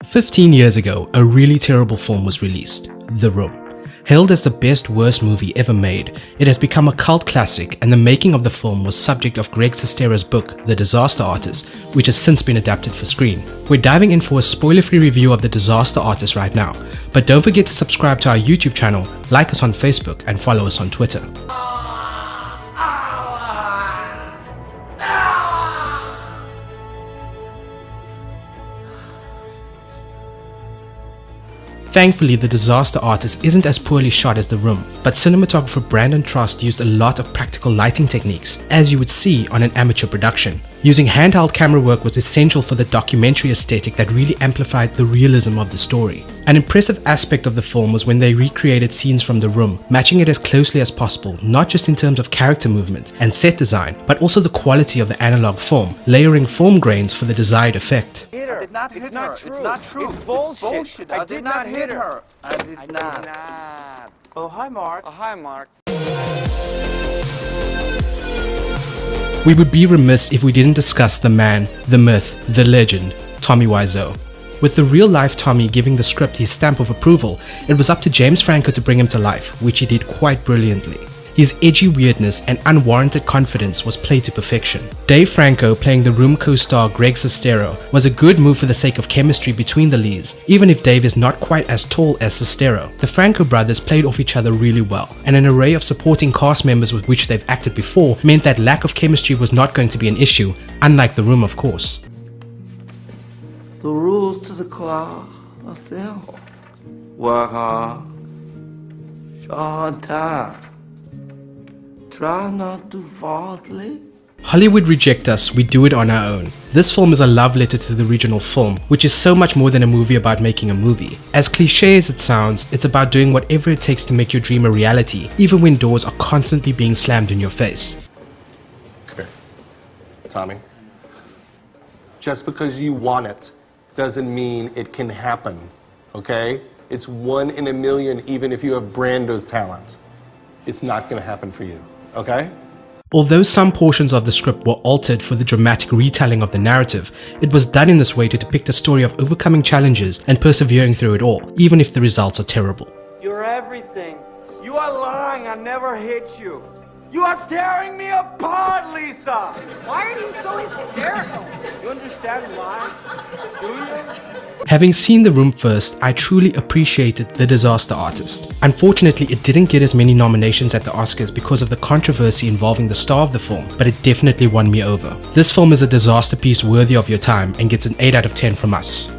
15 years ago, a really terrible film was released, The Room. Hailed as the best worst movie ever made, it has become a cult classic, and the making of the film was subject of Greg Sestero's book, The Disaster Artist, which has since been adapted for screen. We're diving in for a spoiler-free review of The Disaster Artist right now, but don't forget to subscribe to our YouTube channel, like us on Facebook, and follow us on Twitter. Thankfully, The Disaster Artist isn't as poorly shot as The Room, but cinematographer Brandon Trost used a lot of practical lighting techniques, as you would see on an amateur production. Using handheld camera work was essential for the documentary aesthetic that really amplified the realism of the story. An impressive aspect of the film was when they recreated scenes from The Room, matching it as closely as possible, not just in terms of character movement and set design, but also the quality of the analog film, layering film grains for the desired effect. I did not hit her. True. It's not true. It's bullshit. It's bullshit. I did not hit her. I did not. Oh, hi, Mark. Oh, hi, Mark. We would be remiss if we didn't discuss the man, the myth, the legend, Tommy Wiseau. With the real-life Tommy giving the script his stamp of approval, it was up to James Franco to bring him to life, which he did quite brilliantly. His edgy weirdness and unwarranted confidence was played to perfection. Dave Franco, playing The Room co-star Greg Sestero, was a good move for the sake of chemistry between the leads, even if Dave is not quite as tall as Sestero. The Franco brothers played off each other really well, and an array of supporting cast members with which they've acted before meant that lack of chemistry was not going to be an issue, unlike The Room, of course. The rules to the club are simple. Work hard. Show on time. Try not to fall asleep. Hollywood reject us, we do it on our own. This film is a love letter to the original film, which is so much more than a movie about making a movie. As cliche as it sounds, it's about doing whatever it takes to make your dream a reality, even when doors are constantly being slammed in your face. Okay, Tommy, just because you want it doesn't mean it can happen, okay? It's 1 in a million, even if you have Brando's talent. It's not gonna happen for you, okay? Although some portions of the script were altered for the dramatic retelling of the narrative, it was done in this way to depict a story of overcoming challenges and persevering through it all, even if the results are terrible. You're everything. You are lying. I never hit you. You are tearing me apart, Lisa. Why are you so hysterical? You understand why? Do you? Having seen The Room first, I truly appreciated The Disaster Artist. Unfortunately, it didn't get as many nominations at the Oscars because of the controversy involving the star of the film, but it definitely won me over. This film is a disaster piece worthy of your time and gets an 8 out of 10 from us.